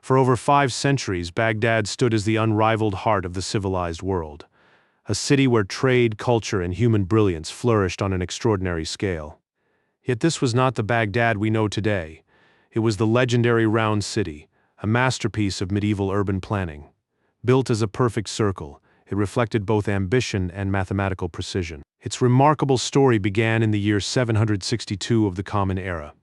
For over 5 centuries, Baghdad stood as the unrivaled heart of the civilized world, a city where trade, culture, and human brilliance flourished on an extraordinary scale. Yet this was not the Baghdad we know today. It was the legendary Round City, a masterpiece of medieval urban planning. Built as a perfect circle, it reflected both ambition and mathematical precision. Its remarkable story began in the year 762 of the Common Era.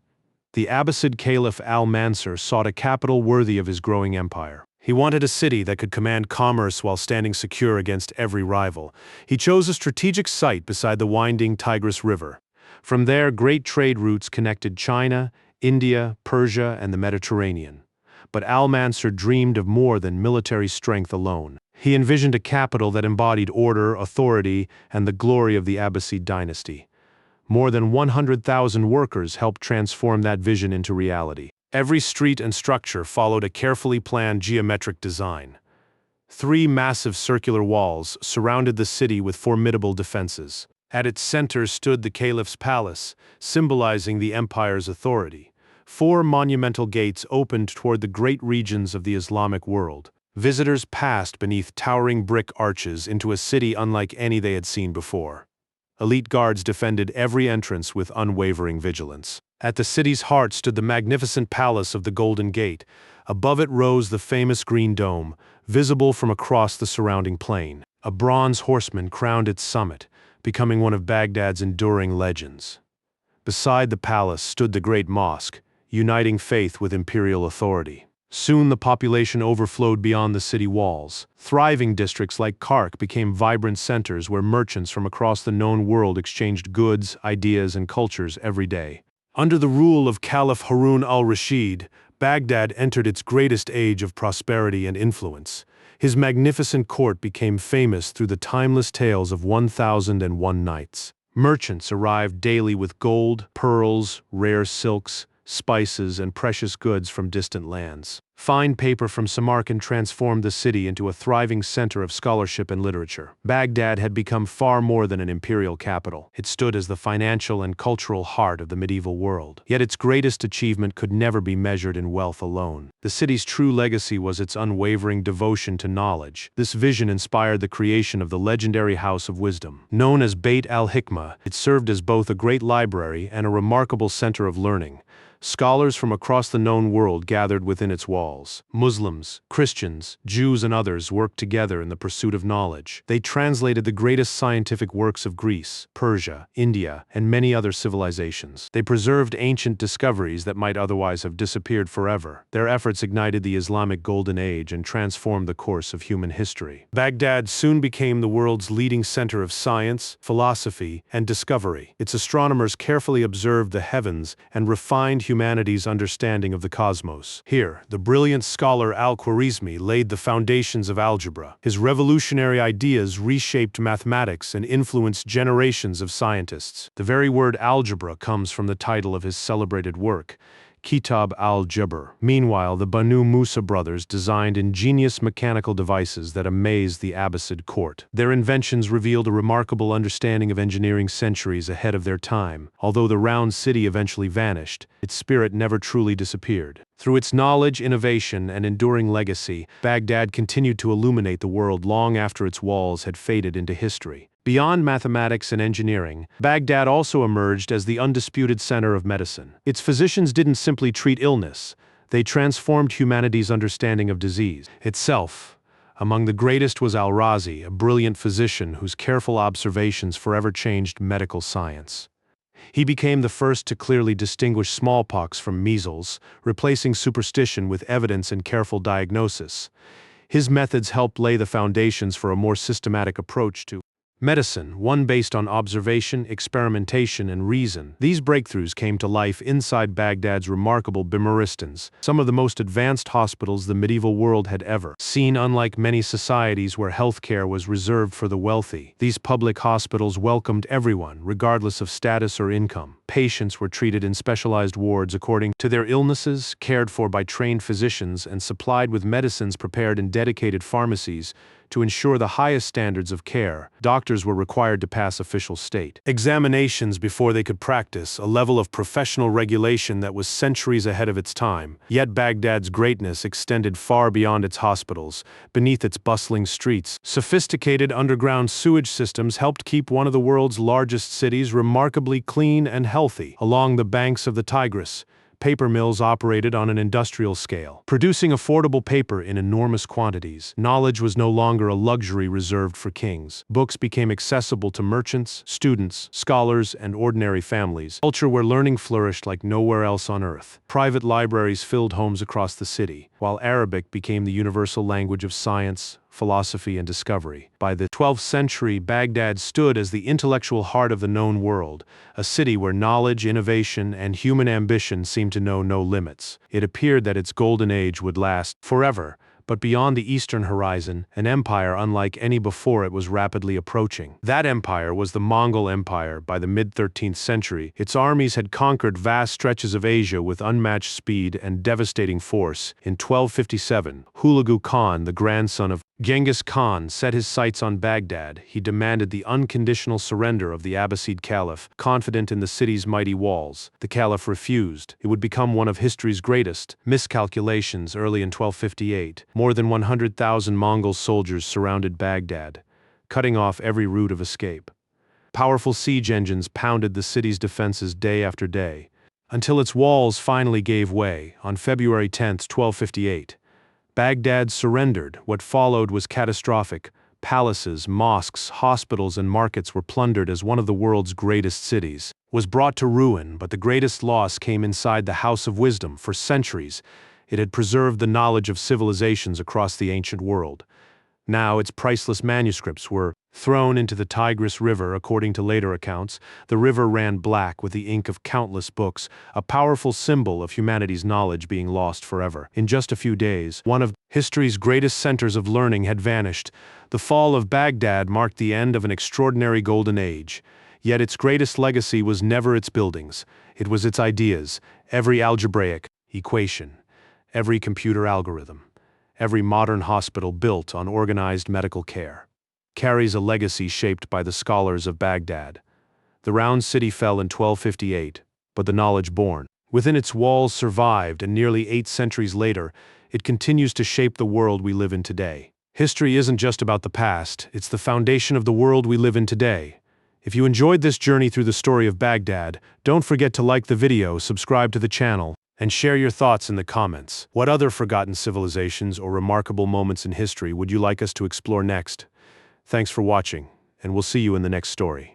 The Abbasid Caliph al-Mansur sought a capital worthy of his growing empire. He wanted a city that could command commerce while standing secure against every rival. He chose a strategic site beside the winding Tigris River. From there, great trade routes connected China, India, Persia, and the Mediterranean. But al-Mansur dreamed of more than military strength alone. He envisioned a capital that embodied order, authority, and the glory of the Abbasid dynasty. More than 100,000 workers helped transform that vision into reality. Every street and structure followed a carefully planned geometric design. 3 massive circular walls surrounded the city with formidable defenses. At its center stood the caliph's palace, symbolizing the empire's authority. 4 monumental gates opened toward the great regions of the Islamic world. Visitors passed beneath towering brick arches into a city unlike any they had seen before. Elite guards defended every entrance with unwavering vigilance. At the city's heart stood the magnificent palace of the Golden Gate. Above it rose the famous Green Dome, visible from across the surrounding plain. A bronze horseman crowned its summit, becoming one of Baghdad's enduring legends. Beside the palace stood the great mosque, uniting faith with imperial authority. Soon the population overflowed beyond the city walls. Thriving districts like Kark became vibrant centers where merchants from across the known world exchanged goods, ideas, and cultures every day. Under the rule of Caliph Harun al-Rashid, Baghdad entered its greatest age of prosperity and influence. His magnificent court became famous through the timeless tales of 1001 Nights. Merchants arrived daily with gold, pearls, rare silks, spices, and precious goods from distant lands. Fine paper from Samarkand transformed the city into a thriving center of scholarship and literature. Baghdad had become far more than an imperial capital. It stood as the financial and cultural heart of the medieval world. Yet its greatest achievement could never be measured in wealth alone. The city's true legacy was its unwavering devotion to knowledge. This vision inspired the creation of the legendary House of Wisdom. Known as Beit al-Hikmah, it served as both a great library and a remarkable center of learning. Scholars from across the known world gathered within its walls. Muslims, Christians, Jews, and others worked together in the pursuit of knowledge. They translated the greatest scientific works of Greece, Persia, India, and many other civilizations. They preserved ancient discoveries that might otherwise have disappeared forever. Their efforts ignited the Islamic Golden Age and transformed the course of human history. Baghdad soon became the world's leading center of science, philosophy, and discovery. Its astronomers carefully observed the heavens and refined humanity's understanding of the cosmos. Here, the brilliant scholar Al-Khwarizmi laid the foundations of algebra. His revolutionary ideas reshaped mathematics and influenced generations of scientists. The very word algebra comes from the title of his celebrated work, Kitab al-Jabr. Meanwhile, the Banu Musa brothers designed ingenious mechanical devices that amazed the Abbasid court. Their inventions revealed a remarkable understanding of engineering centuries ahead of their time. Although the Round City eventually vanished, its spirit never truly disappeared. Through its knowledge, innovation, and enduring legacy, Baghdad continued to illuminate the world long after its walls had faded into history. Beyond mathematics and engineering, Baghdad also emerged as the undisputed center of medicine. Its physicians didn't simply treat illness, they transformed humanity's understanding of disease itself. Among the greatest was Al-Razi, a brilliant physician whose careful observations forever changed medical science. He became the first to clearly distinguish smallpox from measles, replacing superstition with evidence and careful diagnosis. His methods helped lay the foundations for a more systematic approach to medicine, one based on observation, experimentation, and reason. These breakthroughs came to life inside Baghdad's remarkable Bimaristans, some of the most advanced hospitals the medieval world had ever seen. Unlike many societies where healthcare was reserved for the wealthy, these public hospitals welcomed everyone, regardless of status or income. Patients were treated in specialized wards according to their illnesses, cared for by trained physicians, and supplied with medicines prepared in dedicated pharmacies To ensure the highest standards of care, doctors were required to pass official state examinations before they could practice, a level of professional regulation that was centuries ahead of its time. Yet Baghdad's greatness extended far beyond its hospitals. Beneath its bustling streets, sophisticated underground sewage systems helped keep one of the world's largest cities remarkably clean and healthy. Along the banks of the Tigris, paper mills operated on an industrial scale, producing affordable paper in enormous quantities. Knowledge was no longer a luxury reserved for kings. Books became accessible to merchants, students, scholars, and ordinary families. Culture where learning flourished like nowhere else on earth. Private libraries filled homes across the city, while Arabic became the universal language of science, philosophy, and discovery. By the 12th century, Baghdad stood as the intellectual heart of the known world, a city where knowledge, innovation, and human ambition seemed to know no limits. It appeared that its golden age would last forever, but beyond the eastern horizon, an empire unlike any before it was rapidly approaching. That empire was the Mongol Empire. By the mid-13th century, its armies had conquered vast stretches of Asia with unmatched speed and devastating force. In 1257, Hulagu Khan, the grandson of Genghis Khan, set his sights on Baghdad. He demanded the unconditional surrender of the Abbasid Caliphate, confident in the city's mighty walls. The Caliph refused. It would become one of history's greatest miscalculations. Early in 1258, more than 100,000 Mongol soldiers surrounded Baghdad, cutting off every route of escape. Powerful siege engines pounded the city's defenses day after day, until its walls finally gave way. On February 10, 1258, Baghdad surrendered. What followed was catastrophic. Palaces, mosques, hospitals, and markets were plundered as one of the world's greatest cities was brought to ruin, but the greatest loss came inside the House of Wisdom. For centuries, it had preserved the knowledge of civilizations across the ancient world. Now its priceless manuscripts were thrown into the Tigris River. According to later accounts, the river ran black with the ink of countless books, a powerful symbol of humanity's knowledge being lost forever. In just a few days, one of history's greatest centers of learning had vanished. The fall of Baghdad marked the end of an extraordinary golden age. Yet its greatest legacy was never its buildings. It was its ideas. Every algebraic equation, every computer algorithm, every modern hospital built on organized medical care carries a legacy shaped by the scholars of Baghdad. The Round City fell in 1258, but the knowledge born within its walls survived, and nearly 8 centuries later, it continues to shape the world we live in today. History isn't just about the past, it's the foundation of the world we live in today. If you enjoyed this journey through the story of Baghdad, don't forget to like the video, subscribe to the channel, and share your thoughts in the comments. What other forgotten civilizations or remarkable moments in history would you like us to explore next? Thanks for watching, and we'll see you in the next story.